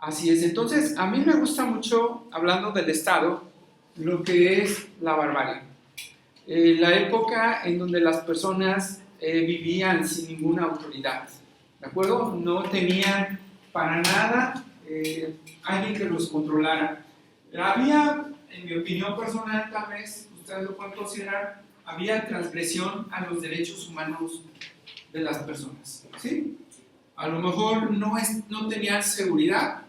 Así es. Entonces, a mí me gusta mucho, hablando del Estado, lo que es la barbarie. La época en donde las personas vivían sin ninguna autoridad, ¿de acuerdo? No tenían para nada alguien que los controlara. Había, en mi opinión personal, tal vez, ustedes lo pueden considerar, había transgresión a los derechos humanos de las personas, ¿sí? A lo mejor no tenían seguridad,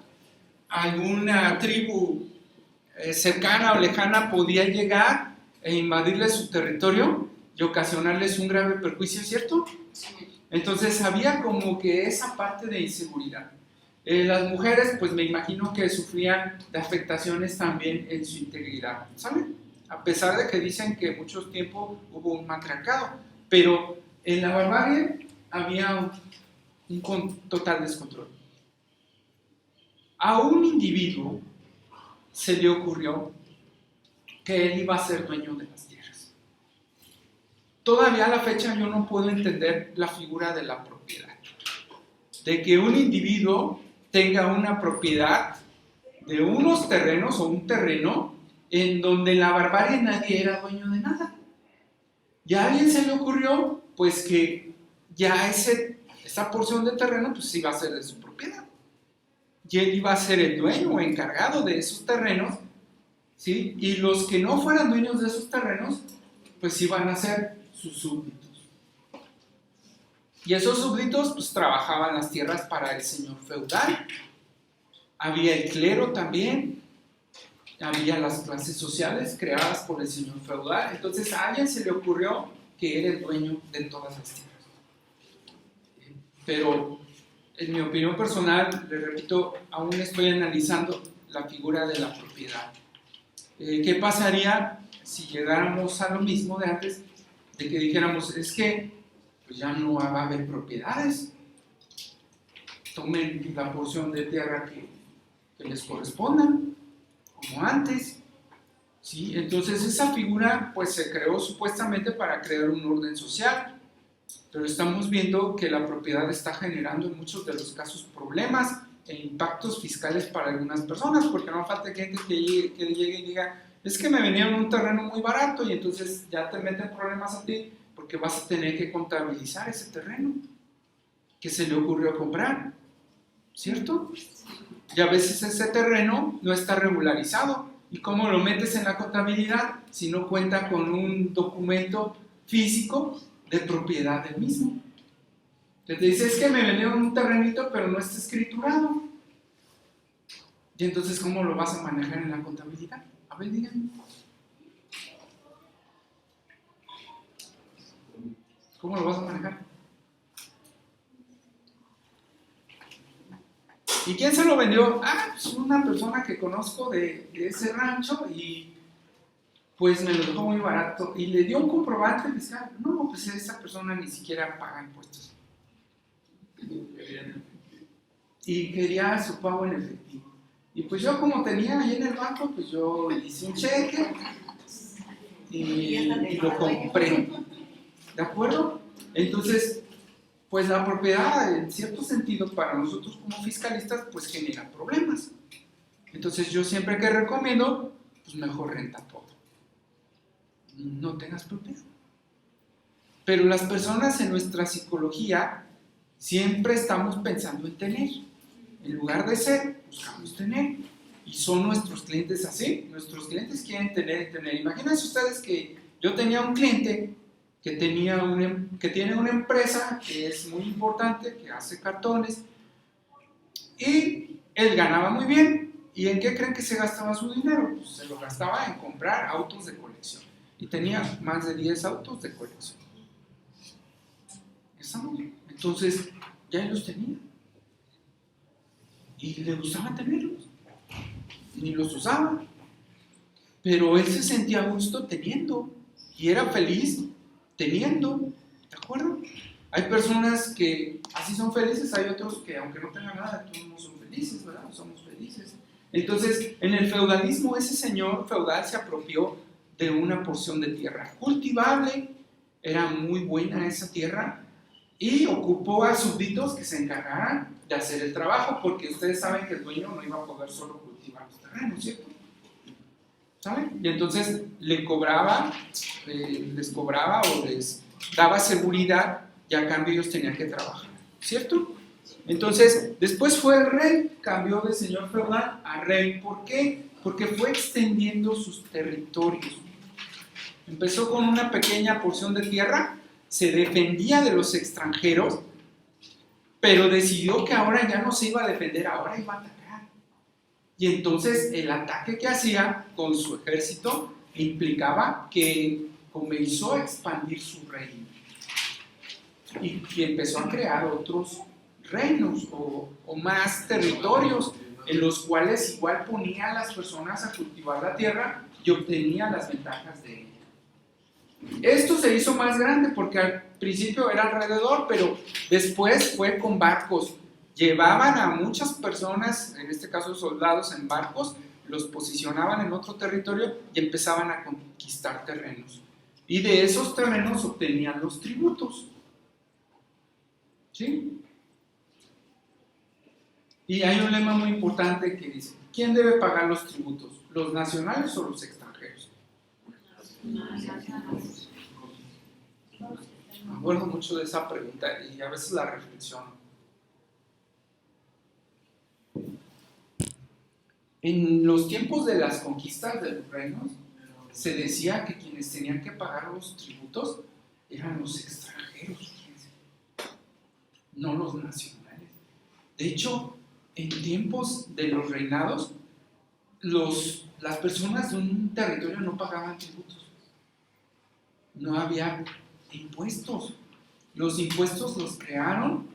alguna tribu cercana o lejana podía llegar e invadirles su territorio y ocasionarles un grave perjuicio, ¿cierto? Entonces había como que esa parte de inseguridad. Las mujeres, pues me imagino que sufrían de afectaciones también en su integridad, ¿saben? A pesar de que dicen que mucho tiempo hubo un matriarcado, pero en la barbarie había un total descontrol. A un individuo se le ocurrió que él iba a ser dueño de las tierras. Todavía a la fecha yo no puedo entender la figura de la propiedad, de que un individuo tenga una propiedad de unos terrenos o un terreno en donde en la barbarie nadie era dueño de nada. Y a alguien se le ocurrió pues que ya esa porción de terreno pues iba a ser de su propiedad. Y él iba a ser el dueño o encargado de esos terrenos, ¿sí? Y los que no fueran dueños de esos terrenos pues iban a ser sus súbditos. Y esos súbditos pues trabajaban las tierras para el señor feudal. Había el clero también, había las clases sociales creadas por el señor feudal. Entonces a alguien se le ocurrió que era el dueño de todas las tierras. Pero en mi opinión personal, les repito, aún estoy analizando la figura de la propiedad. ¿Qué pasaría si llegáramos a lo mismo de antes, de que dijéramos, es que pues ya no va a haber propiedades, tomen la porción de tierra que les corresponda, como antes, ¿sí? Entonces esa figura pues se creó supuestamente para crear un orden social, pero estamos viendo que la propiedad está generando en muchos de los casos problemas e impactos fiscales para algunas personas, porque no falta gente que llegue y diga, es que me vendieron un terreno muy barato y entonces ya te meten problemas a ti porque vas a tener que contabilizar ese terreno que se le ocurrió comprar, ¿cierto? Y a veces ese terreno no está regularizado. ¿Y cómo lo metes en la contabilidad si no cuenta con un documento físico de propiedad del mismo? Te dice, es que me vendieron un terrenito pero no está escriturado. Y entonces, ¿cómo lo vas a manejar en la contabilidad? A ver, díganme. ¿Cómo lo vas a manejar? ¿Y quién se lo vendió? Ah, pues una persona que conozco de ese rancho y pues me lo dejó muy barato. Y le dio un comprobante fiscal. No, pues esa persona ni siquiera paga impuestos. Y quería su pago en efectivo. Y pues yo como tenía ahí en el banco, pues yo hice un cheque y lo compré. ¿De acuerdo? Entonces, pues la propiedad, en cierto sentido, para nosotros como fiscalistas, pues genera problemas. Entonces yo siempre que recomiendo, pues mejor renta todo. No tengas propiedad. Pero las personas en nuestra psicología siempre estamos pensando en tener. En lugar de ser, buscamos tener. Y son nuestros clientes así. Nuestros clientes quieren tener y tener. Imagínense ustedes que yo tenía un cliente que tiene una empresa que es muy importante, que hace cartones, y él ganaba muy bien. ¿Y en qué creen que se gastaba su dinero? Pues se lo gastaba en comprar autos de colección. Y tenía más de 10 autos de colección. Entonces, ya los tenía. Y le gustaba tenerlos. Ni los usaba. Pero él se sentía a gusto teniendo. Y era feliz teniendo. ¿De acuerdo? Hay personas que así son felices, hay otros que aunque no tengan nada, todos no son felices, ¿verdad? Somos felices. Entonces, en el feudalismo, ese señor feudal se apropió de una porción de tierra cultivable, era muy buena esa tierra, y ocupó a súbditos que se encargaran de hacer el trabajo, porque ustedes saben que el dueño no iba a poder solo cultivar los terrenos, ¿cierto? ¿Saben? Y entonces les cobraba o les daba seguridad y a cambio ellos tenían que trabajar, ¿cierto? Entonces, después fue el rey, cambió de señor feudal a rey. ¿Por qué? Porque fue extendiendo sus territorios. Empezó con una pequeña porción de tierra, se defendía de los extranjeros, pero decidió que ahora ya no se iba a defender, ahora iba a atacar. Y entonces el ataque que hacía con su ejército implicaba que comenzó a expandir su reino. Y empezó a crear otros reinos o más territorios en los cuales igual ponía a las personas a cultivar la tierra y obtenía las ventajas de ella. Esto se hizo más grande porque al principio era alrededor, pero después fue con barcos. Llevaban a muchas personas, en este caso soldados, en barcos, los posicionaban en otro territorio y empezaban a conquistar terrenos. Y de esos terrenos obtenían los tributos. ¿Sí? Y hay un lema muy importante que dice, ¿quién debe pagar los tributos? ¿Los nacionales o los extranjeros? Me acuerdo mucho de esa pregunta y a veces la reflexiono. En los tiempos de las conquistas de los reinos, se decía que quienes tenían que pagar los tributos eran los extranjeros, no los nacionales. De hecho, en tiempos de los reinados, las personas de un territorio no pagaban tributos. No había impuestos. Los impuestos los crearon,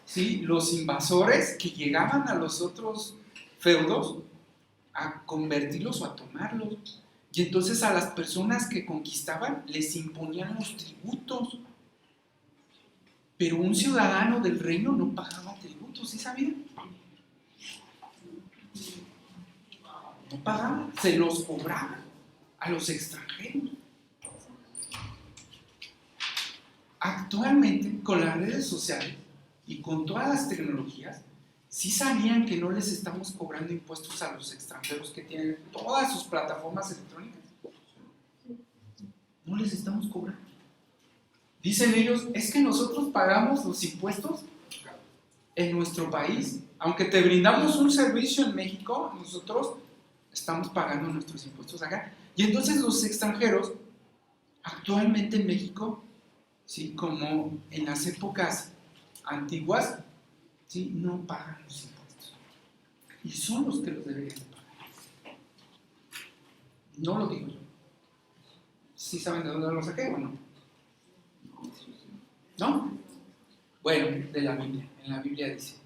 ¿sí?, los invasores que llegaban a los otros feudos a convertirlos o a tomarlos. Y entonces a las personas que conquistaban les imponían los tributos. Pero un ciudadano del reino no pagaba tributos, ¿sí sabían? No pagaban, se los cobraban a los extranjeros. Actualmente, con las redes sociales y con todas las tecnologías, ¿sí sabían que no les estamos cobrando impuestos a los extranjeros que tienen todas sus plataformas electrónicas? No les estamos cobrando. Dicen ellos, es que nosotros pagamos los impuestos en nuestro país. Aunque te brindamos un servicio en México, nosotros estamos pagando nuestros impuestos acá. Y entonces los extranjeros, actualmente en México, ¿sí?, como en las épocas antiguas, ¿sí?, no pagan los impuestos. Y son los que los deberían pagar. No lo digo yo. ¿Sí saben de dónde lo saqué o no? ¿No? Bueno, de la Biblia. En la Biblia dice.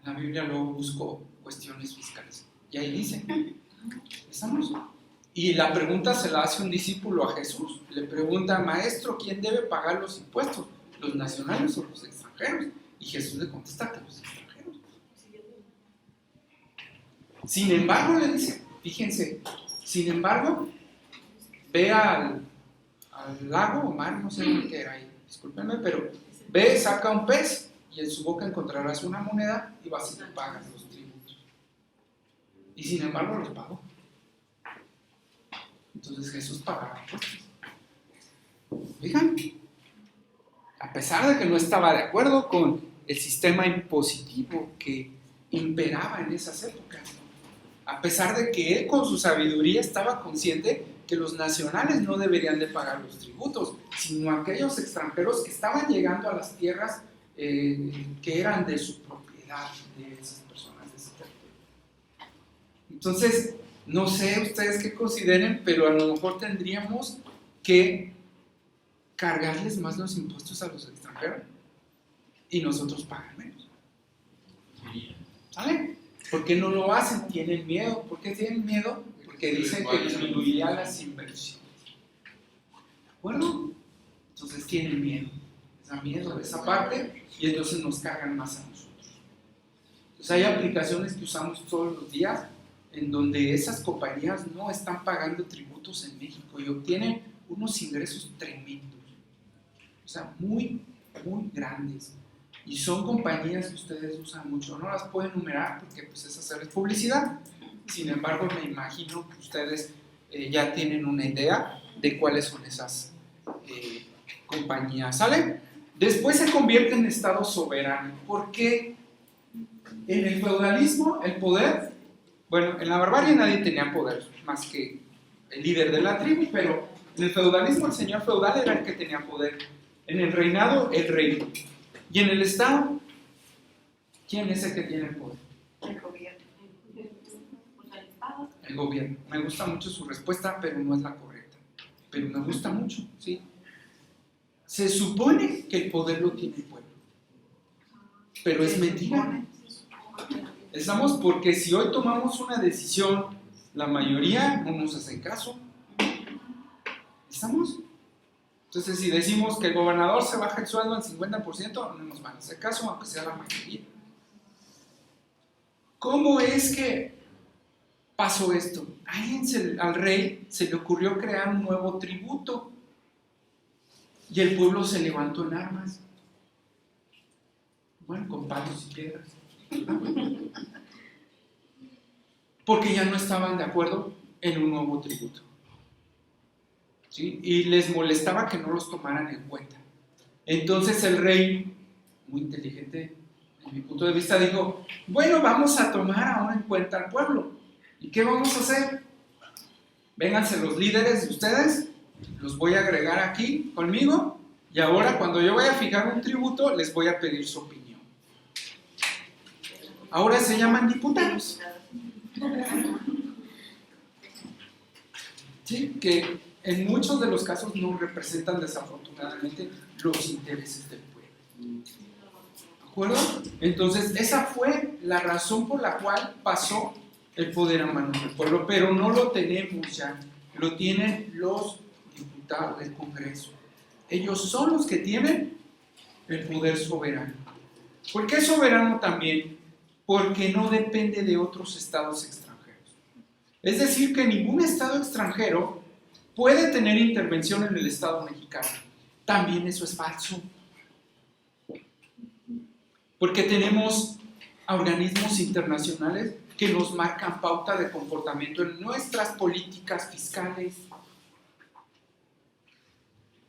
En la Biblia luego busco cuestiones fiscales. Y ahí dice. ¿Estamos? Y la pregunta se la hace un discípulo a Jesús. Le pregunta, maestro, ¿quién debe pagar los impuestos? ¿Los nacionales o los extranjeros? Y Jesús le contesta que los extranjeros. Sin embargo, le dice, fíjense, sin embargo, ve al lago o mar, no sé qué era ahí, discúlpenme, pero ve, saca un pez y en su boca encontrarás una moneda y vas y te pagas los tributos. Y sin embargo los pagó. Entonces Jesús pagaba impuestos. Fijan, a pesar de que no estaba de acuerdo con el sistema impositivo que imperaba en esas épocas, a pesar de que él con su sabiduría estaba consciente que los nacionales no deberían de pagar los tributos, sino aquellos extranjeros que estaban llegando a las tierras que eran de su propiedad, de esas personas de ese territorio. Entonces, no sé ustedes qué consideren, pero a lo mejor tendríamos que cargarles más los impuestos a los extranjeros y nosotros pagar menos. ¿Sale? ¿Por qué no lo hacen? Tienen miedo. ¿Por qué tienen miedo? Porque dicen que disminuiría las inversiones. ¿De acuerdo? Entonces tienen miedo. Les da miedo de esa parte y entonces nos cargan más a nosotros. Entonces hay aplicaciones que usamos todos los días en donde esas compañías no están pagando tributos en México y obtienen unos ingresos tremendos. O sea, muy, muy grandes. Y son compañías que ustedes usan mucho. No las puedo enumerar porque pues, es hacerles publicidad. Sin embargo, me imagino que ustedes ya tienen una idea de cuáles son esas compañías. ¿Sale? Después se convierte en Estado soberano. ¿Por qué? En el feudalismo, el poder, bueno, en la barbarie nadie tenía poder, más que el líder de la tribu, pero en el feudalismo el señor feudal era el que tenía poder. En el reinado, el rey. Y en el Estado, ¿quién es el que tiene el poder? El gobierno. El gobierno. Me gusta mucho su respuesta, pero no es la correcta. Pero me gusta mucho, ¿sí? Se supone que el poder lo tiene el pueblo, pero es mentira. Estamos porque si hoy tomamos una decisión, la mayoría no nos hacen caso. ¿Estamos? Entonces, si decimos que el gobernador se baja el sueldo al 50%, no nos van a hacer caso, aunque sea la mayoría. ¿Cómo es que pasó esto? Al rey se le ocurrió crear un nuevo tributo y el pueblo se levantó en armas. Bueno, con palos y piedras. Porque ya no estaban de acuerdo en un nuevo tributo. ¿Sí? Y les molestaba que no los tomaran en cuenta. Entonces el rey, muy inteligente, en mi punto de vista, dijo, bueno, vamos a tomar ahora en cuenta al pueblo. ¿Y qué vamos a hacer? Vénganse los líderes de ustedes, los voy a agregar aquí conmigo, y ahora cuando yo vaya a fijar un tributo, les voy a pedir su opinión. Ahora se llaman diputados. ¿Sí? Que en muchos de los casos no representan desafortunadamente los intereses del pueblo. ¿De acuerdo? Entonces, esa fue la razón por la cual pasó el poder a manos del pueblo, pero no lo tenemos ya, lo tienen los diputados del Congreso. Ellos son los que tienen el poder soberano. ¿Por qué soberano también? Porque no depende de otros estados extranjeros. Es decir, que ningún estado extranjero puede tener intervención en el Estado mexicano. También eso es falso. Porque tenemos organismos internacionales que nos marcan pauta de comportamiento en nuestras políticas fiscales.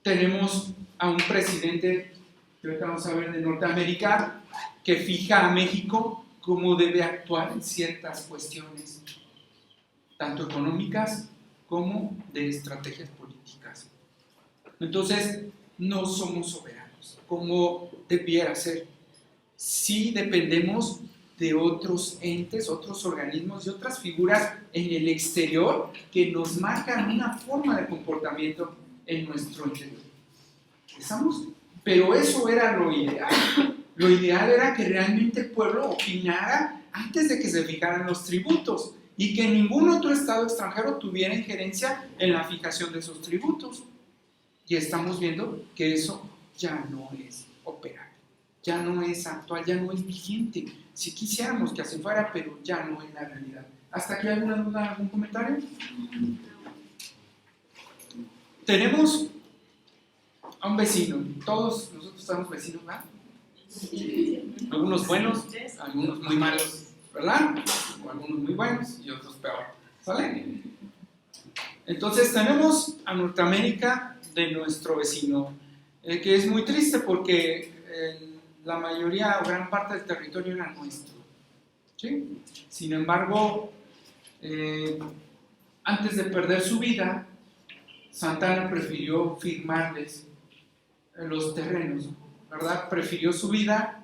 Tenemos a un presidente, creo que vamos a ver, de Norteamérica, que fija a México cómo debe actuar en ciertas cuestiones, tanto económicas como de estrategias políticas. Entonces, no somos soberanos, como debiera ser. Sí dependemos de otros entes, otros organismos y otras figuras en el exterior que nos marcan una forma de comportamiento en nuestro interior. ¿Estamos? Pero eso era lo ideal. Lo ideal era que realmente el pueblo opinara antes de que se fijaran los tributos y que ningún otro estado extranjero tuviera injerencia en la fijación de esos tributos. Y estamos viendo que eso ya no es operable, ya no es actual, ya no es vigente. Si quisiéramos que así fuera, pero ya no es la realidad. ¿Hasta aquí alguna duda, algún comentario? Tenemos a un vecino, todos nosotros somos vecinos, ¿verdad? Algunos buenos, algunos muy malos, ¿verdad? O algunos muy buenos y otros peor, ¿sale? Entonces tenemos a Norteamérica de nuestro vecino, que es muy triste porque la mayoría o gran parte del territorio era nuestro, ¿sí? Sin embargo, antes de perder su vida, Santana prefirió firmarles los terrenos, ¿verdad? Prefirió su vida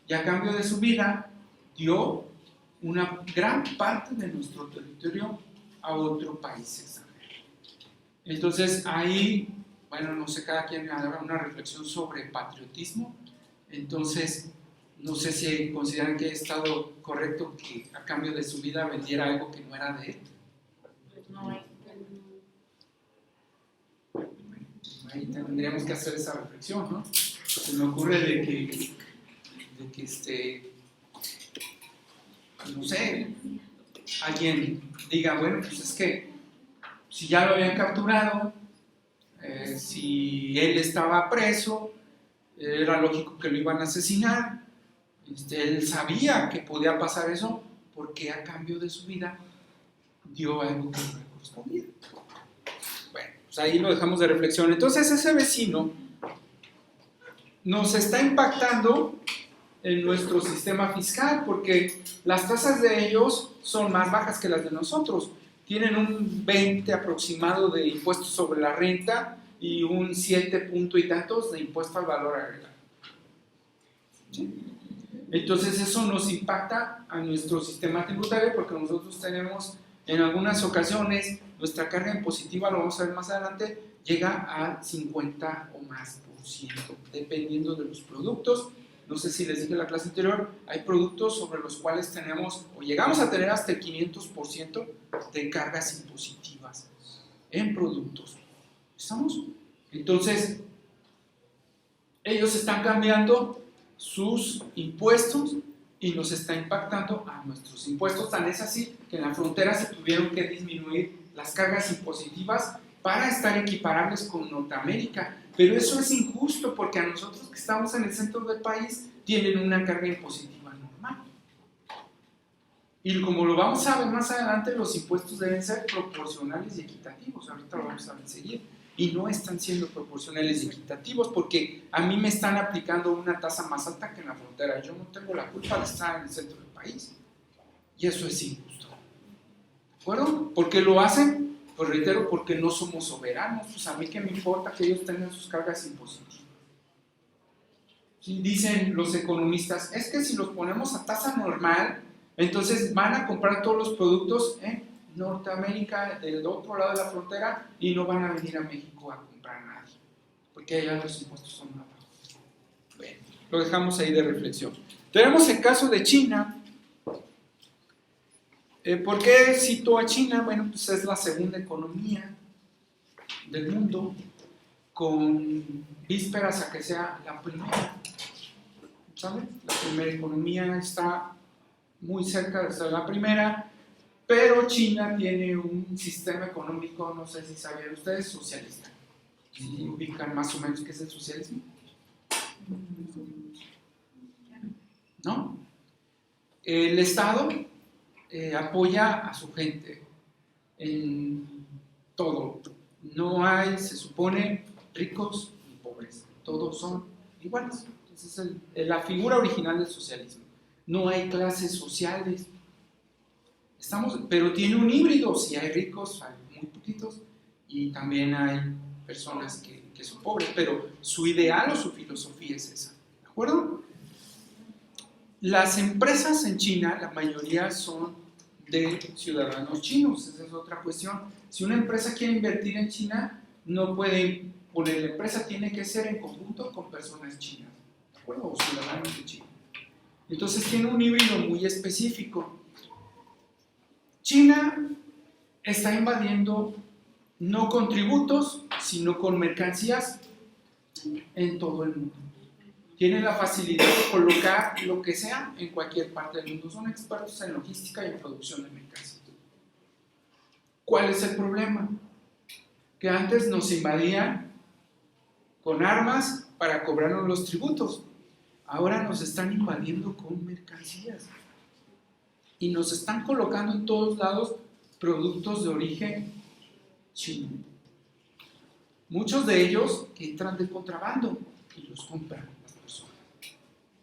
y a cambio de su vida dio una gran parte de nuestro territorio a otro país extranjero. Entonces ahí, bueno, no sé, cada quien haga una reflexión sobre patriotismo. Entonces, no sé si consideran que ha estado correcto que a cambio de su vida vendiera algo que no era de él. No hay. Ahí tendríamos que hacer esa reflexión, ¿no? Se me ocurre de que no sé, alguien diga, bueno, pues es que si ya lo habían capturado, si él estaba preso, Era lógico que lo iban a asesinar. Él sabía que podía pasar eso porque a cambio de su vida dio algo que no le correspondía. Bueno, pues ahí lo dejamos de reflexión. Entonces ese vecino nos está impactando en nuestro sistema fiscal porque las tasas de ellos son más bajas que las de nosotros. Tienen un 20 aproximado de impuestos sobre la renta y un 7 punto y tantos de impuesto al valor agregado. ¿Sí? Entonces eso nos impacta a nuestro sistema tributario porque nosotros tenemos en algunas ocasiones nuestra carga impositiva, lo vamos a ver más adelante, llega al 50 o más por ciento, dependiendo de los productos. No sé si les dije en la clase anterior, hay productos sobre los cuales tenemos o llegamos a tener hasta el 500% de cargas impositivas en productos. ¿Estamos? Entonces, ellos están cambiando sus impuestos y nos está impactando a nuestros impuestos. Tan es así que en la frontera se tuvieron que disminuir las cargas impositivas para estar equiparables con Norteamérica. Pero eso es injusto porque a nosotros que estamos en el centro del país tienen una carga impositiva normal. Y como lo vamos a ver más adelante, los impuestos deben ser proporcionales y equitativos. Ahorita lo vamos a ver seguir. Y no están siendo proporcionales y equitativos porque a mí me están aplicando una tasa más alta que en la frontera. Yo no tengo la culpa de estar en el centro del país. Y eso es injusto. ¿De acuerdo? ¿Por qué lo hacen? Pues reitero, porque no somos soberanos. Pues a mí que me importa que ellos tengan sus cargas impositivas. Y dicen los economistas, es que si los ponemos a tasa normal, entonces van a comprar todos los productos en Norteamérica, del otro lado de la frontera, y no van a venir a México a comprar nadie, porque allá los impuestos son más bajos. Bueno, lo dejamos ahí de reflexión. Tenemos el caso de China. ¿Por qué cito a China? Bueno, pues es la segunda economía del mundo, con vísperas a que sea la primera. ¿Saben? La primera economía está muy cerca de ser la primera, pero China tiene un sistema económico, no sé si sabían ustedes, socialista. ¿Sí ubican más o menos qué es el socialismo? ¿No? El Estado apoya a su gente en todo. No hay, se supone, ricos ni pobres. Todos son iguales. Esa es la figura original del socialismo. No hay clases sociales. Pero tiene un híbrido. Si hay ricos, hay muy poquitos. Y también hay personas que son pobres. Pero su ideal o su filosofía es esa. ¿De acuerdo? Las empresas en China, la mayoría son de ciudadanos chinos. Esa es otra cuestión. Si una empresa quiere invertir en China, no puede poner la empresa, tiene que ser en conjunto con personas chinas, ¿de acuerdo? O ciudadanos de China. Entonces tiene un híbrido muy específico. China está invadiendo no con tributos, sino con mercancías en todo el mundo. Tienen la facilidad de colocar lo que sea en cualquier parte del mundo. Son expertos en logística y en producción de mercancías. ¿Cuál es el problema? Que antes nos invadían con armas para cobrarnos los tributos. Ahora nos están invadiendo con mercancías. Y nos están colocando en todos lados productos de origen chino. Muchos de ellos que entran de contrabando y los compran las personas.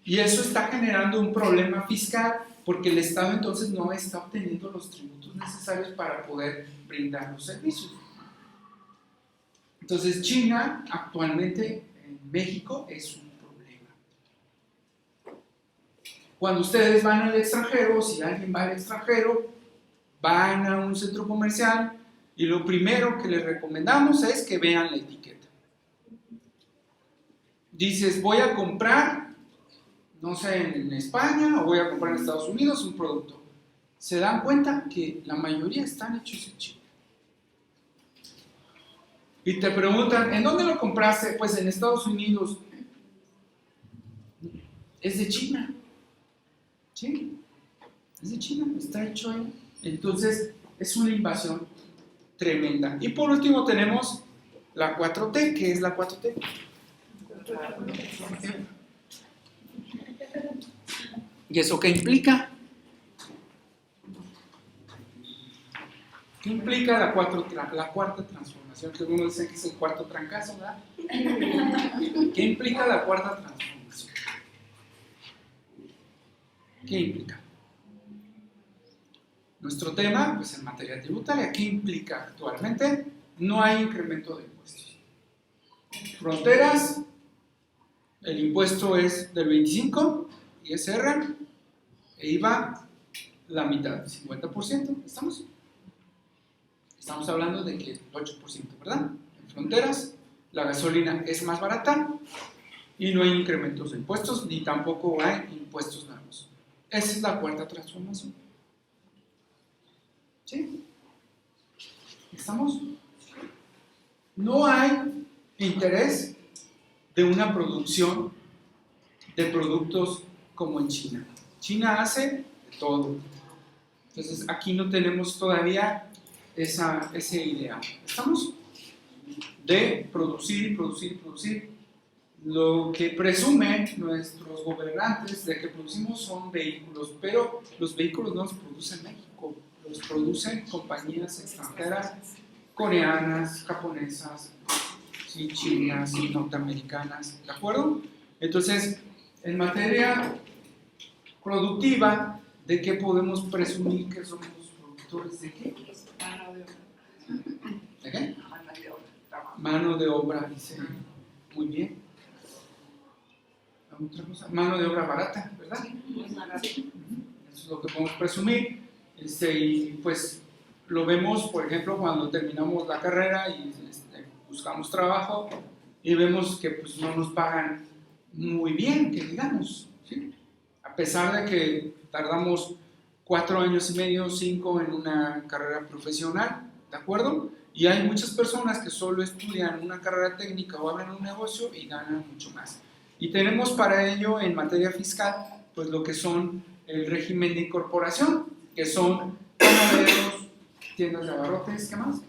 Y eso está generando un problema fiscal porque el Estado entonces no está obteniendo los tributos necesarios para poder brindar los servicios. Entonces China actualmente en México es un problema. Cuando ustedes van al extranjero, si alguien va al extranjero, van a un centro comercial y lo primero que les recomendamos es que vean la etiqueta. Dices, voy a comprar, no sé, en España o voy a comprar en Estados Unidos un producto. Se dan cuenta que la mayoría están hechos en China. Y te preguntan, ¿en dónde lo compraste? Pues en Estados Unidos. Es de China. ¿Sí? Es de China, está hecho ahí. Entonces, es una invasión tremenda. Y por último tenemos la 4T. ¿Qué es la 4T? ¿Y eso qué implica? ¿Qué implica la cuarta transformación? Que uno dice que es el cuarto trancazo, ¿verdad? ¿Qué implica la cuarta transformación? ¿Qué implica? Nuestro tema, pues en materia tributaria, ¿qué implica actualmente? No hay incremento de impuestos. Fronteras, el impuesto es del 25%, ISR, e IVA la mitad, 50%, ¿estamos? Estamos hablando de que el 8%, ¿verdad? En fronteras, la gasolina es más barata y no hay incrementos de impuestos, ni tampoco hay impuestos nuevos. Esa es la cuarta transformación. ¿Sí? ¿Estamos? No hay interés de una producción de productos como en China. China hace de todo. Entonces aquí no tenemos todavía ese ideal. ¿Estamos? De producir, producir, producir. Lo que presumen nuestros gobernantes de que producimos son vehículos, pero los vehículos no los produce México, los producen compañías extranjeras, coreanas, japonesas, sí, chinas, norteamericanas, ¿de acuerdo? Entonces, en materia productiva, ¿de qué podemos presumir que somos productores de qué? ¿De qué? Mano de obra, dice. Muy bien. Otra cosa, mano de obra barata, ¿verdad? Eso es lo que podemos presumir. Y pues lo vemos, por ejemplo, cuando terminamos la carrera y buscamos trabajo y vemos que pues no nos pagan muy bien, que digamos, ¿sí? A pesar de que tardamos 4 años y medio, 5 en una carrera profesional, ¿de acuerdo? Y hay muchas personas que solo estudian una carrera técnica o abren un negocio y ganan mucho más. Y tenemos para ello en materia fiscal, pues lo que son el régimen de incorporación, que son panaderos, tiendas de abarrotes, ¿qué más?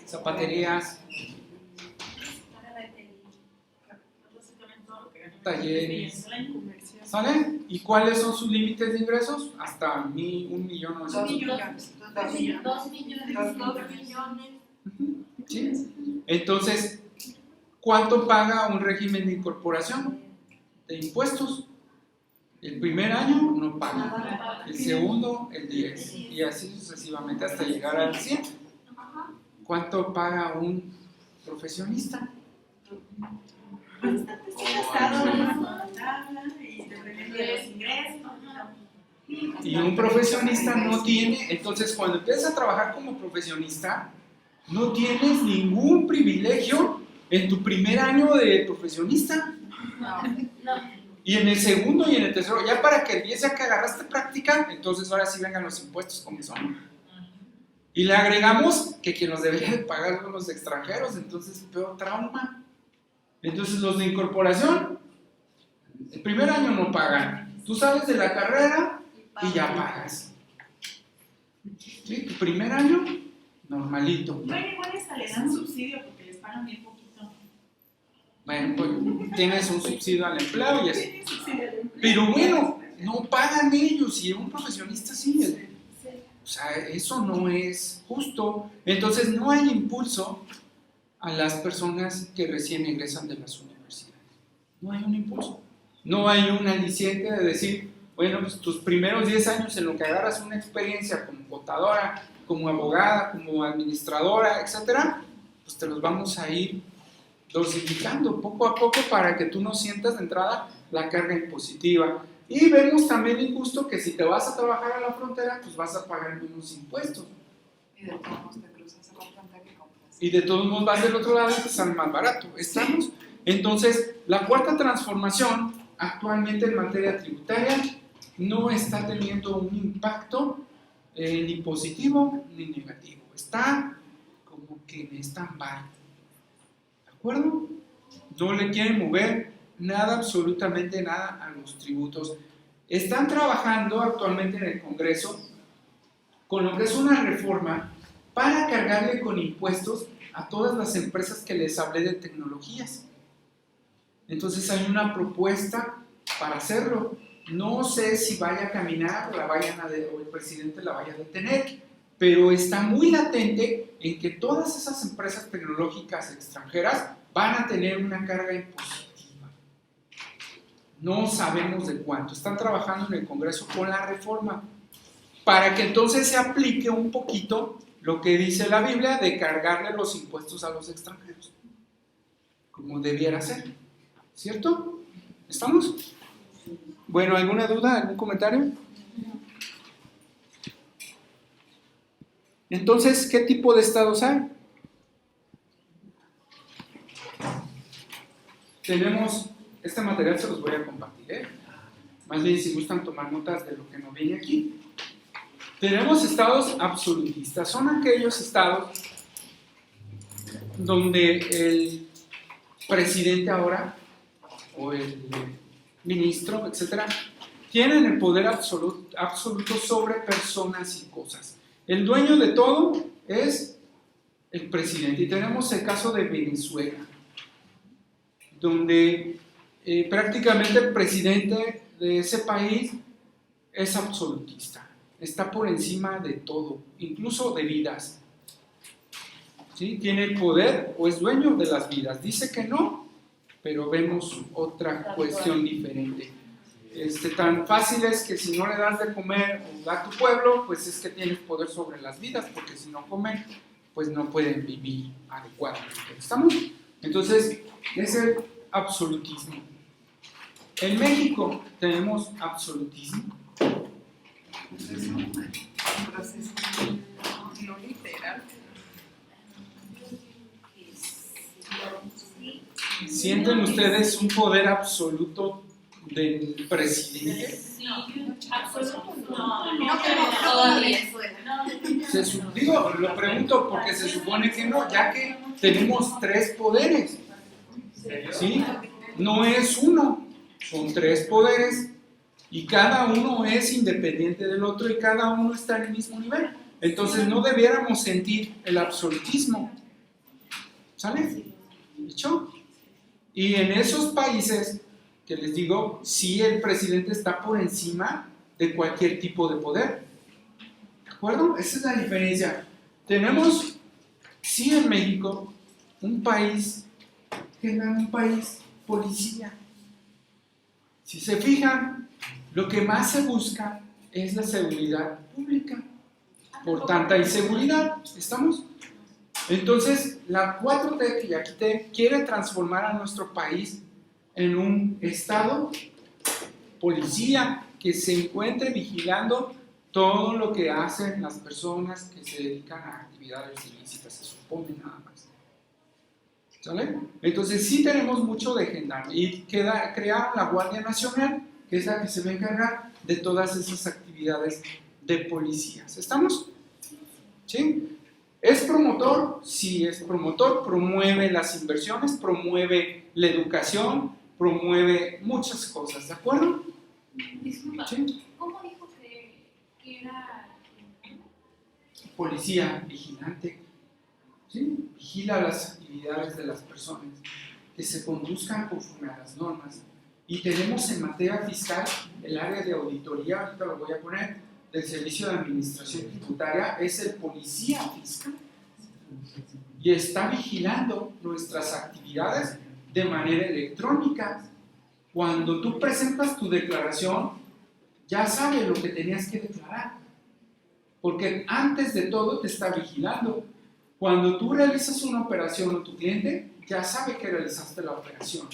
Zapaterías, talleres, ¿sale? ¿Y cuáles son sus límites de ingresos? Hasta 1.900.000. 2 millones. ¿Sí? Entonces, ¿cuánto paga un régimen de incorporación de impuestos? El primer año no paga, el segundo el 10 y así sucesivamente hasta llegar al 100. ¿Cuánto paga un profesionista? Y un profesionista no tiene, entonces cuando empiezas a trabajar como profesionista, no tienes ningún privilegio en tu primer año de profesionista. No. Y en el segundo y en el tercero, ya para que el 10 ya que agarraste práctica, entonces ahora sí vengan los impuestos como son. Y le agregamos que quien los debería de pagar son los extranjeros, entonces peor trauma. Entonces los de incorporación, el primer año no pagan. Tú sales de la carrera y ya pagas. ¿Sí? Tu primer año, normalito. Bueno, igual hasta les dan subsidio porque les pagan bien poquito. Bueno, pues tienes un subsidio al empleo y así. Pero bueno, no pagan ellos y un profesionista sí. O sea, eso no es justo. Entonces no hay impulso a las personas que recién egresan de las universidades. No hay un impulso. No hay un aliciente de decir, bueno, pues tus primeros 10 años en lo que agarras una experiencia como contadora, como abogada, como administradora, etcétera, pues te los vamos a ir dosificando poco a poco para que tú no sientas de entrada la carga impositiva. Y vemos también injusto que si te vas a trabajar a la frontera, pues vas a pagar menos impuestos. Y de todos modos te cruzas a la frontera que compras. Y de todos modos vas del otro lado y te sale más barato. ¿Estamos? Entonces, la cuarta transformación actualmente en materia tributaria no está teniendo un impacto ni positivo ni negativo. Está como que en stand-by. ¿De acuerdo? No le quieren mover nada, absolutamente nada a los tributos. Están trabajando actualmente en el Congreso con lo que es una reforma para cargarle con impuestos a todas las empresas que les hablé de tecnologías. Entonces hay una propuesta para hacerlo. No sé si vaya a caminar o el presidente la vaya a detener, pero está muy latente en que todas esas empresas tecnológicas extranjeras van a tener una carga impositiva. No sabemos de cuánto. Están trabajando en el Congreso con la reforma para que entonces se aplique un poquito lo que dice la Biblia de cargarle los impuestos a los extranjeros, como debiera ser, ¿cierto? ¿Estamos? Bueno, ¿alguna duda? ¿Algún comentario? Entonces, ¿qué tipo de estados hay? Tenemos, este material se los voy a compartir, más bien si gustan tomar notas de lo que nos viene aquí. Tenemos estados absolutistas, son aquellos estados donde el presidente ahora, o el ministro, etcétera, tienen el poder absoluto sobre personas y cosas. El dueño de todo es el presidente. Y tenemos el caso de Venezuela, donde prácticamente el presidente de ese país es absolutista. Está por encima de todo, incluso de vidas. ¿Sí? Tiene el poder o es dueño de las vidas. Dice que no, pero vemos otra cuestión diferente. Tan fácil es que si no le das de comer a tu pueblo, pues es que tienes poder sobre las vidas, porque si no comen, pues no pueden vivir adecuadamente. ¿Estamos? Entonces, es el absolutismo. En México tenemos absolutismo. Es un proceso no literal. ¿Sienten ustedes un poder absoluto del presidente? Sí, absoluto no. No como Venezuela. Digo, lo pregunto porque se supone que no, ya que tenemos 3 poderes. ¿Sí? No es uno, son 3 poderes y cada uno es independiente del otro y cada uno está en el mismo nivel. Entonces no debiéramos sentir el absolutismo. ¿Sale? ¿Dicho? Y en esos países que les digo, sí el presidente está por encima de cualquier tipo de poder. ¿De acuerdo? Esa es la diferencia. Tenemos, sí en México, un país que era un país policía. Si se fijan, lo que más se busca es la seguridad pública. Por tanta inseguridad, ¿estamos? Entonces, la 4T que ya quité quiere transformar a nuestro país en un estado policía que se encuentre vigilando todo lo que hacen las personas que se dedican a actividades ilícitas, se supone nada más. ¿Sale? Entonces sí tenemos mucho de gendarme y crear la Guardia Nacional, que es la que se va a encargar de todas esas actividades de policías. ¿Estamos? ¿Sí? ¿Es promotor? Sí, es promotor, promueve las inversiones, promueve la educación, promueve muchas cosas, ¿de acuerdo? Disculpa, ¿Sí? ¿cómo dijo que era? Policía vigilante, ¿sí? Vigila las actividades de las personas, que se conduzcan conforme a las normas. Y tenemos en materia fiscal el área de auditoría, ahorita lo voy a poner, del Servicio de Administración Tributaria, es el policía fiscal. Y está vigilando nuestras actividades de manera electrónica. Cuando tú presentas tu declaración, ya sabe lo que tenías que declarar. Porque antes de todo te está vigilando. Cuando tú realizas una operación o tu cliente, ya sabe que realizaste la operación.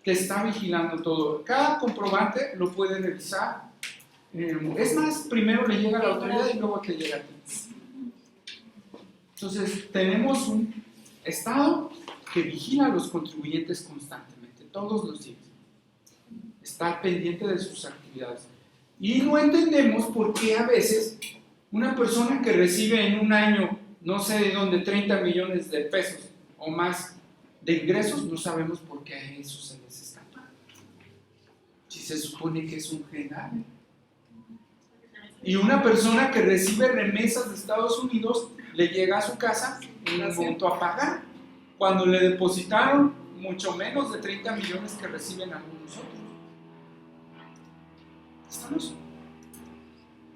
Te está vigilando todo. Cada comprobante lo puede revisar. Es más, primero le llega a la autoridad y luego te llega a ti. Entonces, tenemos un Estado que vigila a los contribuyentes constantemente, todos los días. Está pendiente de sus actividades. Y no entendemos por qué a veces una persona que recibe en un año, no sé de dónde, 30 millones de pesos o más de ingresos, no sabemos por qué a eso se les escapa. Si se supone que es un general. Y una persona que recibe remesas de Estados Unidos le llega a su casa un monto a pagar. Cuando le depositaron mucho menos de 30 millones que reciben algunos otros. ¿Estamos?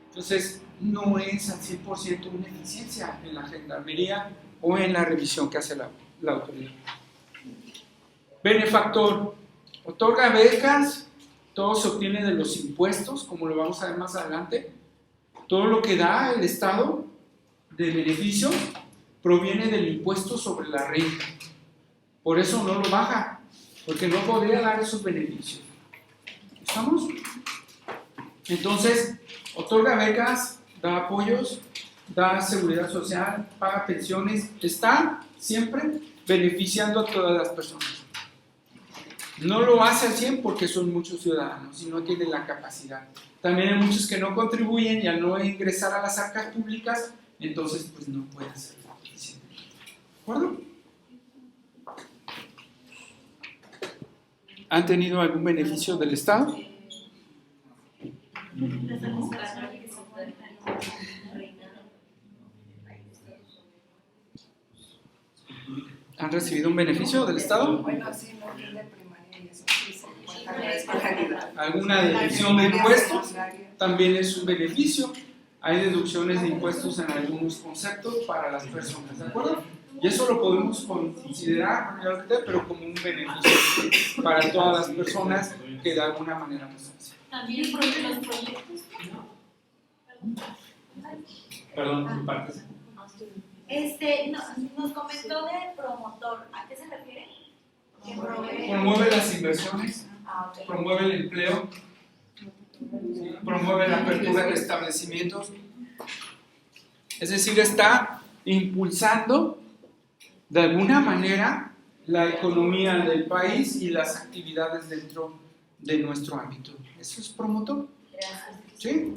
Entonces, no es al 100% una eficiencia en la gendarmería o en la revisión que hace la autoridad. Benefactor. Otorga becas, todo se obtiene de los impuestos, como lo vamos a ver más adelante. Todo lo que da el Estado de beneficios proviene del impuesto sobre la renta. Por eso no lo baja, porque no podría dar esos beneficios. ¿Estamos? Entonces, otorga becas, da apoyos, da seguridad social, paga pensiones, está siempre beneficiando a todas las personas. No lo hace al 100 porque son muchos ciudadanos y no tiene la capacidad. También hay muchos que no contribuyen y al no ingresar a las arcas públicas, entonces pues no puede ser suficiente. ¿De acuerdo? ¿Han tenido algún beneficio del Estado? ¿Han recibido un beneficio del Estado? Bueno, sí, no tiene primaria y eso sí se cuenta la escolaridad. ¿Alguna deducción de impuestos? También es un beneficio. Hay deducciones de impuestos en algunos conceptos para las personas, ¿de acuerdo? Y eso lo podemos considerar, pero como un beneficio para todas las personas que de alguna manera nos hacen. También los proyectos. Perdón, partes. Nos comentó de promotor. ¿A qué se refiere? Que Promueve las inversiones, ok. promueve el empleo, promueve la apertura de establecimientos. Es decir, está impulsando de alguna manera la economía del país y las actividades dentro de nuestro ámbito. ¿Eso es promotor? ¿Sí?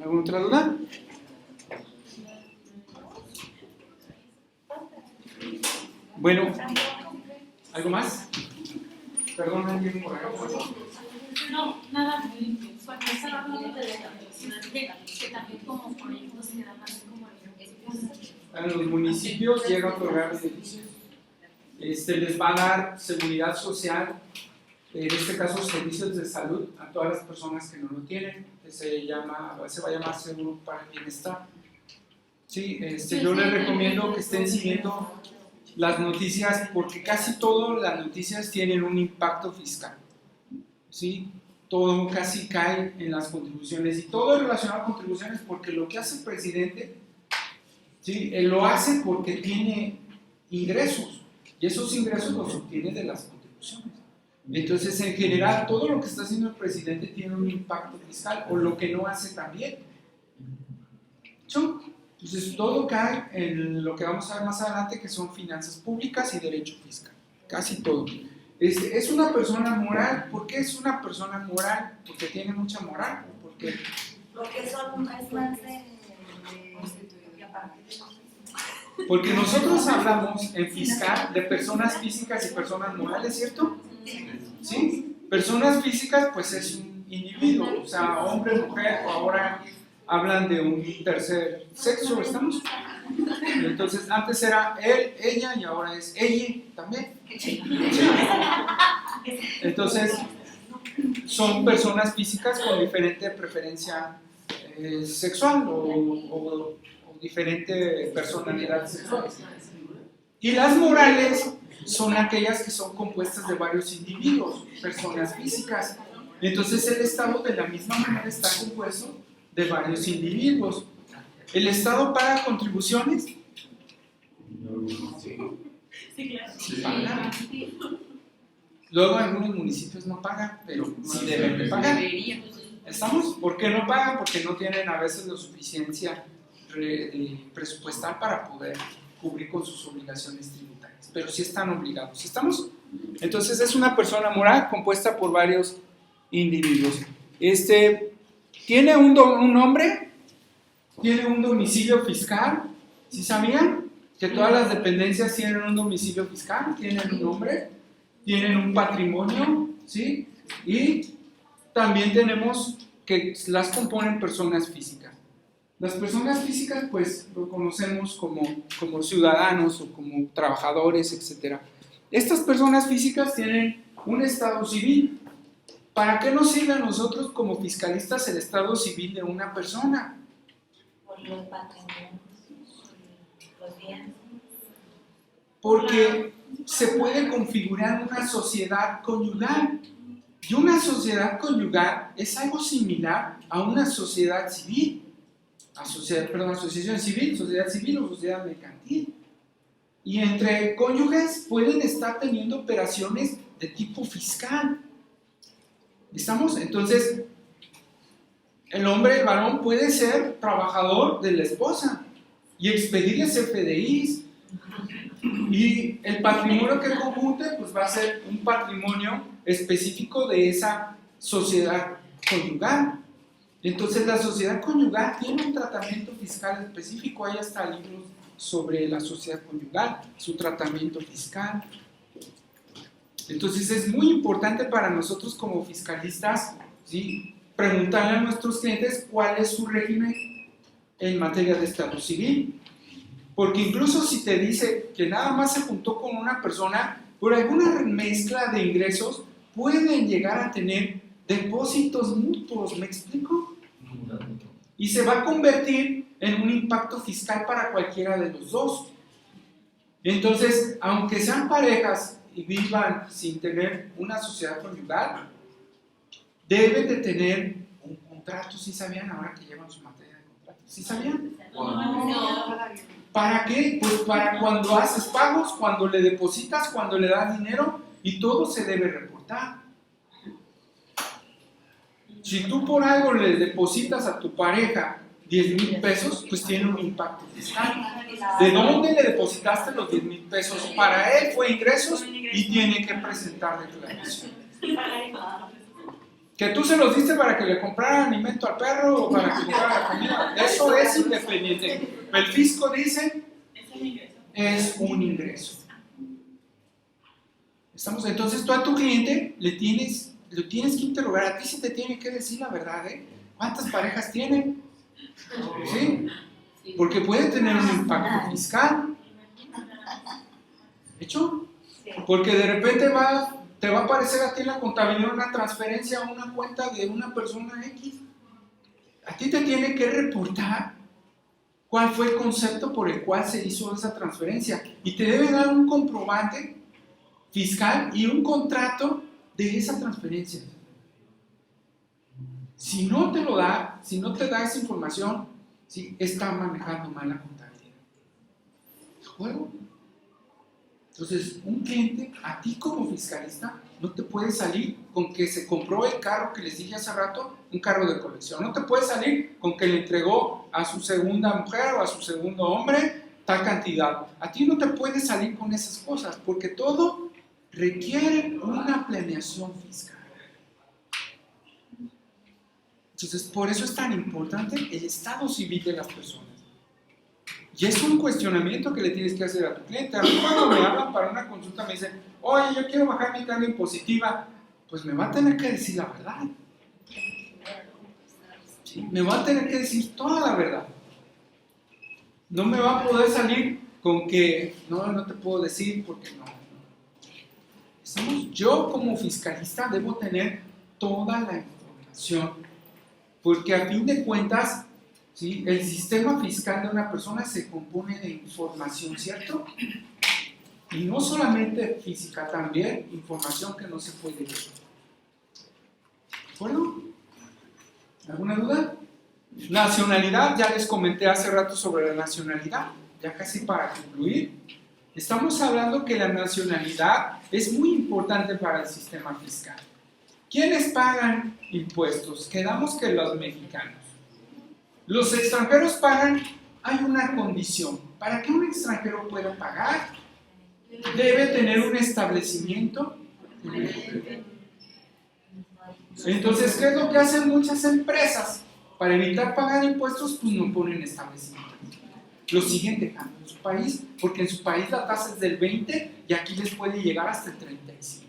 ¿Alguna otra duda? Bueno, ¿algo más? Perdón, alguien por acá. No, nada. Cuando estaba hablando de la universidad, que también como proyectos se dan así como En los municipios llega a otorgar beneficios. Les va a dar seguridad social, en este caso servicios de salud a todas las personas que no lo tienen, que se va a llamar seguro para el bienestar. Sí, yo les recomiendo que estén siguiendo las noticias porque casi todas las noticias tienen un impacto fiscal. ¿Sí? Todo casi cae en las contribuciones y todo es relacionado a contribuciones porque lo que hace el presidente, ¿sí? Él lo hace porque tiene ingresos y esos ingresos los obtiene de las contribuciones. Entonces, en general, todo lo que está haciendo el presidente tiene un impacto fiscal o lo que no hace también. Entonces, todo cae en lo que vamos a ver más adelante, que son finanzas públicas y derecho fiscal. Casi todo. Es una persona moral. ¿Por qué es una persona moral? Porque tiene mucha moral. Porque son es más de Porque nosotros hablamos en fiscal de personas físicas y personas morales, ¿cierto? ¿Sí? Personas físicas, pues es un individuo, o sea, hombre, mujer, o ahora hablan de un tercer sexo, ¿estamos? Entonces, antes era él, ella, y ahora es ella también. Entonces, son personas físicas con diferente preferencia sexual o diferente personalidad sexual. Y las morales son aquellas que son compuestas de varios individuos, personas físicas. Entonces el Estado de la misma manera está compuesto de varios individuos. ¿El Estado paga contribuciones? Sí, claro. Sí paga. Luego algunos municipios no pagan, pero sí deben de pagar. ¿Estamos? ¿Por qué no pagan? Porque no tienen a veces la suficiencia presupuestal para poder cubrir con sus obligaciones tributarias, pero sí están obligados. ¿Estamos? Entonces es una persona moral compuesta por varios individuos. Tiene un nombre, tiene un domicilio fiscal. ¿Sí sabían? Que todas las dependencias tienen un domicilio fiscal, tienen un nombre, tienen un patrimonio, ¿sí? Y también tenemos que las componen personas físicas. Las personas físicas, pues, lo conocemos como ciudadanos o como trabajadores, etc. Estas personas físicas tienen un estado civil. ¿Para qué nos sirve a nosotros como fiscalistas el estado civil de una persona? Por los patrimonios, los bienes. Porque se puede configurar una sociedad conyugal. Y una sociedad conyugal es algo similar a una sociedad civil. Asociación civil, sociedad civil o sociedad mercantil. Y entre cónyuges pueden estar teniendo operaciones de tipo fiscal. ¿Estamos? Entonces, el hombre, el varón, puede ser trabajador de la esposa y expedirle CFDIs. Y el patrimonio que conjunte pues va a ser un patrimonio específico de esa sociedad conyugal. Entonces la sociedad conyugal tiene un tratamiento fiscal específico. Hay hasta libros sobre la sociedad conyugal, su tratamiento fiscal. Entonces es muy importante para nosotros como fiscalistas, ¿sí?, preguntarle a nuestros clientes cuál es su régimen en materia de estado civil. Porque incluso si te dice que nada más se juntó con una persona, por alguna mezcla de ingresos pueden llegar a tener depósitos mutuos, ¿me explico? Y se va a convertir en un impacto fiscal para cualquiera de los dos. Entonces, aunque sean parejas y vivan sin tener una sociedad conyugal, deben de tener un contrato. ¿Sí sabían ahora que llevan su materia de contrato? ¿Sí sabían? ¿Para qué? Pues para cuando haces pagos, cuando le depositas, cuando le das dinero, y todo se debe reportar. Si tú por algo le depositas a tu pareja 10,000 pesos, pues tiene un impacto fiscal. ¿De dónde le depositaste los 10,000 pesos? Para él fue ingresos y tiene que presentar declaración. Que tú se los diste para que le comprara alimento al perro o para que comprara la comida, eso es independiente. El fisco dice, es un ingreso. ¿Estamos? Entonces tú a tu cliente lo tienes que interrogar. A ti se te tiene que decir la verdad, ¿eh? ¿Cuántas parejas tienen? ¿Sí? Porque puede tener un impacto fiscal. ¿Hecho? Porque de repente te va a aparecer a ti en la contabilidad una transferencia a una cuenta de una persona X. A ti te tiene que reportar cuál fue el concepto por el cual se hizo esa transferencia. Y te debe dar un comprobante fiscal y un contrato de esa transferencia. Si no te lo da, si no te da esa información, ¿sí?, está manejando mal la contabilidad. ¿De acuerdo? Entonces, un cliente, a ti como fiscalista, no te puede salir con que se compró el carro que les dije hace rato, un carro de colección. No te puede salir con que le entregó a su segunda mujer o a su segundo hombre tal cantidad. A ti no te puede salir con esas cosas, porque todo requiere una planeación fiscal. Entonces, por eso es tan importante el estado civil de las personas. Y es un cuestionamiento que le tienes que hacer a tu cliente. A mí cuando me hablan para una consulta me dicen, oye, yo quiero bajar mi carga impositiva, pues me va a tener que decir la verdad. ¿Sí? Me va a tener que decir toda la verdad. No me va a poder salir con que, no te puedo decir porque no. Yo como fiscalista debo tener toda la información, porque a fin de cuentas, ¿sí?, el sistema fiscal de una persona se compone de información, ¿cierto? Y no solamente física, también información que no se puede ver. ¿De acuerdo? ¿Alguna duda? Nacionalidad, ya les comenté hace rato sobre la nacionalidad, ya casi para concluir. Estamos hablando que la nacionalidad es muy importante para el sistema fiscal. ¿Quiénes pagan impuestos? Quedamos que los mexicanos. Los extranjeros pagan, hay una condición. Para que un extranjero pueda pagar, debe tener un establecimiento. Entonces, ¿qué es lo que hacen muchas empresas? Para evitar pagar impuestos, pues no ponen establecimientos. Lo siguen dejando en su país, porque en su país la tasa es del 20 y aquí les puede llegar hasta el 35.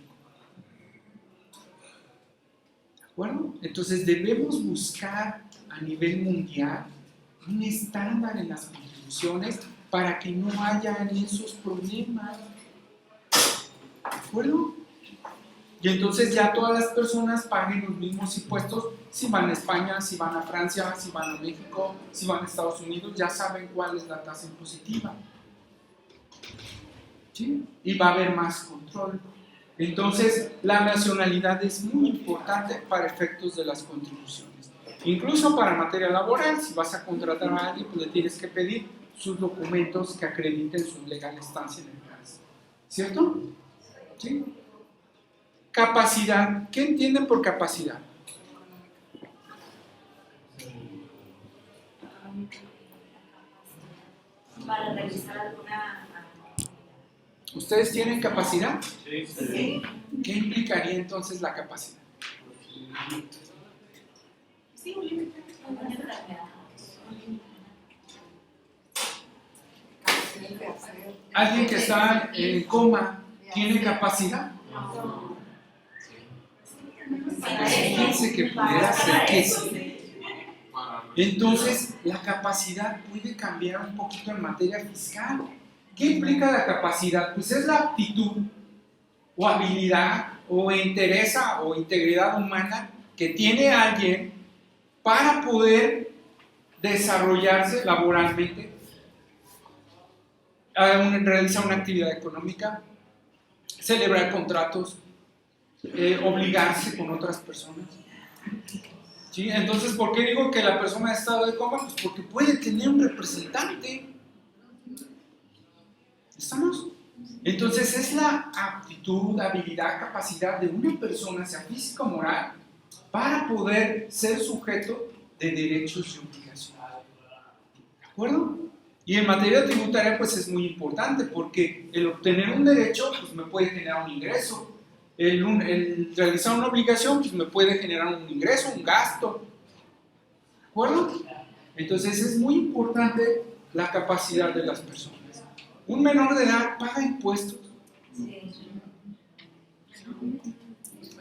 ¿De acuerdo? Entonces debemos buscar a nivel mundial un estándar en las contribuciones para que no haya esos problemas. ¿De acuerdo? Y entonces ya todas las personas paguen los mismos impuestos si van a España, si van a Francia, si van a México, si van a Estados Unidos, ya saben cuál es la tasa impositiva. ¿Sí? Y va a haber más control. Entonces, la nacionalidad es muy importante para efectos de las contribuciones. Incluso para materia laboral, si vas a contratar a alguien, pues le tienes que pedir sus documentos que acrediten su legal estancia en el país. ¿Cierto? ¿Sí? Capacidad. ¿Qué entienden por capacidad? Para realizar alguna... ¿Ustedes tienen capacidad? Sí. ¿Qué implicaría entonces la capacidad? Sí, un límite. ¿Alguien que está en coma tiene capacidad? Fíjense que pudiera ser que sí. Entonces, la capacidad puede cambiar un poquito en materia fiscal. ¿Qué implica la capacidad? Pues es la aptitud o habilidad o entereza o integridad humana que tiene alguien para poder desarrollarse laboralmente, realizar una actividad económica, celebrar contratos, obligarse con otras personas. ¿Sí? Entonces, ¿por qué digo que la persona en estado de coma? Pues porque puede tener un representante. ¿Estamos? Entonces es la aptitud, habilidad, capacidad de una persona, sea física o moral, para poder ser sujeto de derechos y obligaciones. ¿De acuerdo? Y en materia tributaria pues es muy importante porque el obtener un derecho pues me puede generar un ingreso. El realizar una obligación pues me puede generar un ingreso, un gasto. ¿De acuerdo? Entonces es muy importante la capacidad de las personas. Un menor de edad paga impuestos.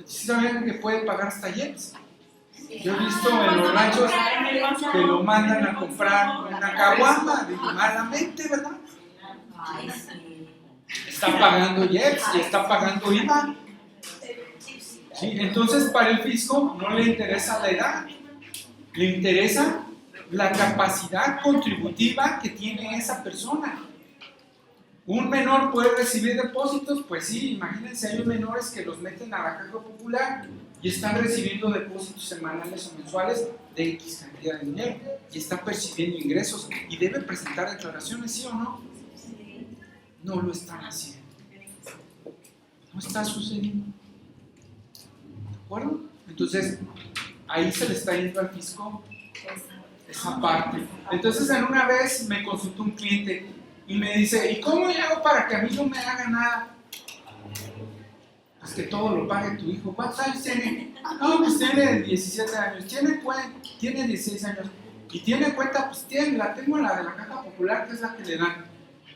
¿Sí saben que puede pagar hasta jets? Yo he visto en los ranchos que lo mandan a comprar una caguama, digo, malamente, ¿verdad? Está pagando jets y está pagando IVA. ¿Sí? Entonces, para el fisco no le interesa la edad, le interesa la capacidad contributiva que tiene esa persona. ¿Un menor puede recibir depósitos? Pues sí, imagínense, hay menores que los meten a la caja popular y están recibiendo depósitos semanales o mensuales de X cantidad de dinero y está percibiendo ingresos y debe presentar declaraciones, ¿sí o no? No lo están haciendo. No está sucediendo. ¿De acuerdo? Entonces, ahí se le está yendo al fisco esa parte. Entonces, en una vez me consultó un cliente y me dice, ¿y cómo le hago para que a mí no me haga nada? Pues que todo lo pague tu hijo. ¿Cuántos años tiene? No, pues tiene 17 años. Tiene 16 años. Y tiene cuenta, pues tengo la de la Caja Popular, que es la que le dan.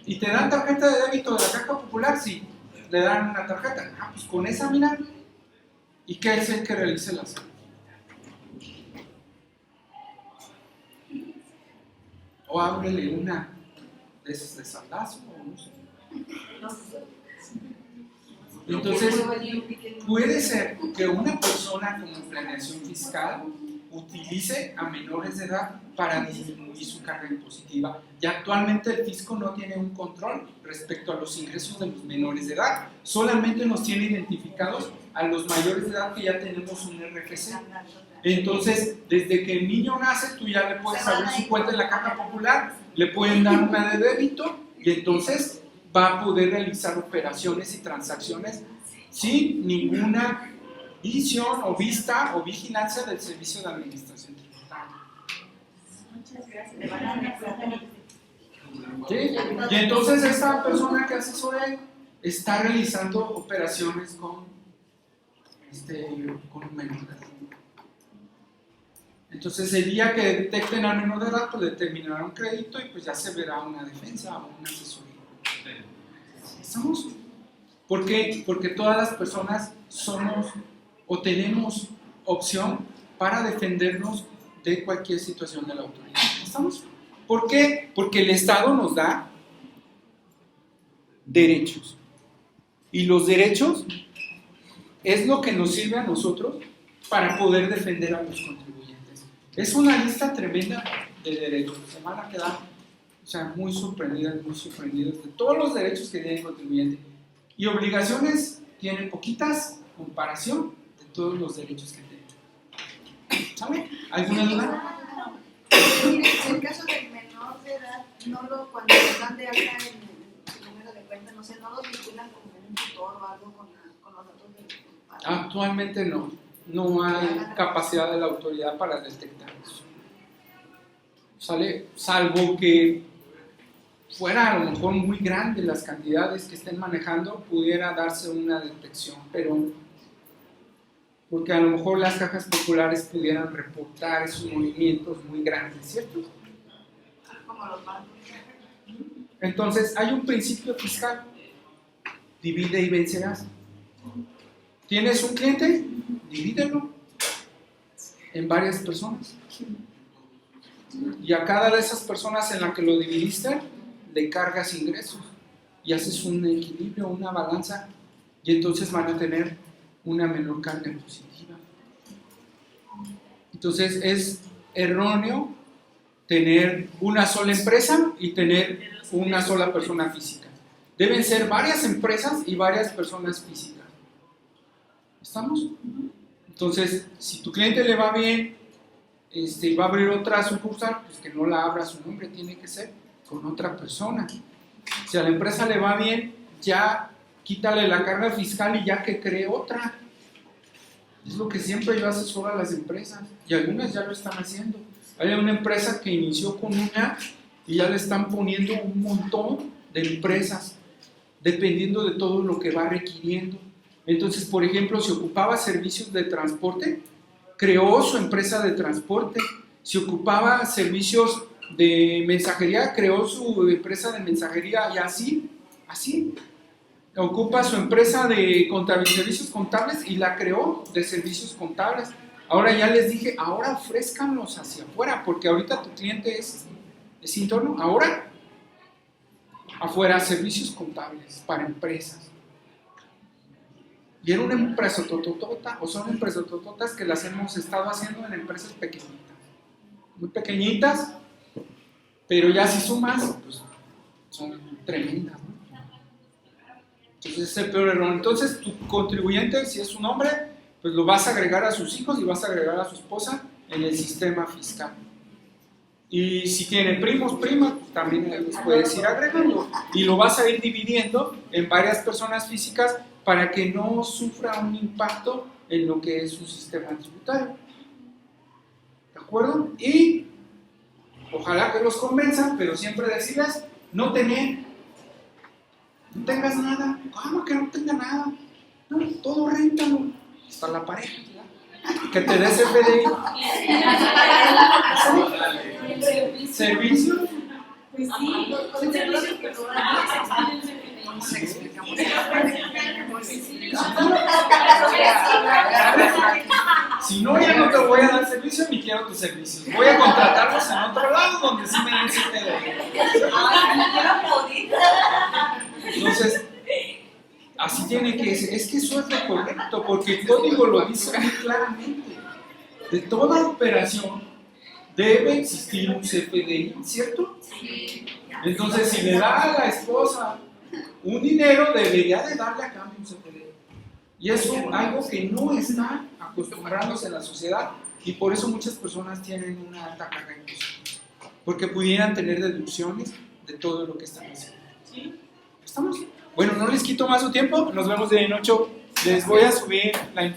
¿Y te dan tarjeta de débito de la Caja Popular? Sí, le dan una tarjeta. Ah, pues con esa, mira. ¿Y qué es el que realice las? O ábrele una de esas de saldazo, o no sé. Entonces, puede ser que una persona con planeación fiscal utilice a menores de edad para disminuir su carga impositiva y actualmente el fisco no tiene un control respecto a los ingresos de los menores de edad, solamente nos tiene identificados a los mayores de edad que ya tenemos un RFC. Entonces, desde que el niño nace, tú ya le puedes abrir su cuenta en la Caja Popular, le pueden dar una de débito y entonces va a poder realizar operaciones y transacciones sin ninguna visión o vista o vigilancia del Servicio de Administración Tributaria. ¿Sí? Y entonces esta persona que asesora está realizando operaciones con un menor de edad. Entonces el día que detecten al menor de edad, pues determinará un crédito y pues ya se verá una defensa o una asesoría. ¿Estamos? ¿Por qué? Porque todas las personas somos o tenemos opción para defendernos de cualquier situación de la autoridad. ¿Estamos? ¿Por qué? Porque el Estado nos da derechos. Y los derechos es lo que nos sirve a nosotros para poder defender a los contribuyentes. Es una lista tremenda de derechos. Se van a quedar, o sea, muy sorprendidos de todos los derechos que tiene el contribuyente. Y obligaciones tienen poquitas comparación de todos los derechos que tiene. ¿Sabe? ¿Alguna duda? Mire, en el caso del menor de edad, cuando le dan de alta en su número de cuenta, no sé, no lo vinculan con un tutor o algo con los datos del padre. Actualmente no hay capacidad de la autoridad para detectar eso. ¿Sale? Salvo que fuera a lo mejor muy grande las cantidades que estén manejando, pudiera darse una detección, pero porque a lo mejor las cajas populares pudieran reportar esos movimientos muy grandes, ¿cierto? Como los bancos. Entonces hay un principio fiscal: divide y vencerás. ¿Tienes un cliente? Divídelo en varias personas. Y a cada de esas personas en la que lo dividiste, le cargas ingresos. Y haces un equilibrio, una balanza. Y entonces van a tener una menor carga impositiva. Entonces es erróneo tener una sola empresa y tener una sola persona física. Deben ser varias empresas y varias personas físicas. ¿Estamos? Entonces, si tu cliente le va bien, va a abrir otra sucursal, pues que no la abra a su nombre, tiene que ser con otra persona. Si a la empresa le va bien, ya quítale la carga fiscal y ya que cree otra. Es lo que siempre yo asesoro a las empresas, y algunas ya lo están haciendo. Hay una empresa que inició con una y ya le están poniendo un montón de empresas, dependiendo de todo lo que va requiriendo. Entonces, por ejemplo, si ocupaba servicios de transporte, creó su empresa de transporte. Si ocupaba servicios de mensajería, creó su empresa de mensajería, y así. Ocupa su empresa de servicios contables y la creó de servicios contables. Ahora ya les dije, ahora ofrézcanlos hacia afuera, porque ahorita tu cliente es interno. Ahora, afuera, servicios contables para empresas. Y era una empresa tototota, o son empresas tototas que las hemos estado haciendo en empresas pequeñitas, muy pequeñitas, pero ya si sumas, pues son tremendas, ¿no? Entonces es el peor error. Entonces tu contribuyente, si es un hombre, pues lo vas a agregar a sus hijos y vas a agregar a su esposa en el sistema fiscal. Y si tiene primos, primas, pues también les puedes ir agregando. Y lo vas a ir dividiendo en varias personas físicas para que no sufra un impacto en lo que es su sistema tributario. ¿De acuerdo? Y ojalá que los convenzan, pero siempre decirles, no tengas nada. ¿Cómo que no tenga nada? No, todo réntalo. Hasta la pareja, ¿verdad? Que te des CFDI. ¿Servicios? Pues sí, son servicios personales. Si no, ya no te voy a dar servicio ni quiero tus servicios. Voy a contratarlos en otro lado donde sí me den CFDI. Entonces, así tiene que ser. Es que eso es lo correcto, porque el código lo dice muy claramente. De toda operación debe existir un CFDI, ¿cierto? Entonces, si le da a la esposa un dinero, debería de darle a cambio un CFDI. Y eso es algo que no está acostumbrándose en la sociedad, y por eso muchas personas tienen una alta carga impositiva, porque pudieran tener deducciones de todo lo que están haciendo. ¿Estamos? Bueno, no les quito más su tiempo, nos vemos de en 8. Les voy a subir la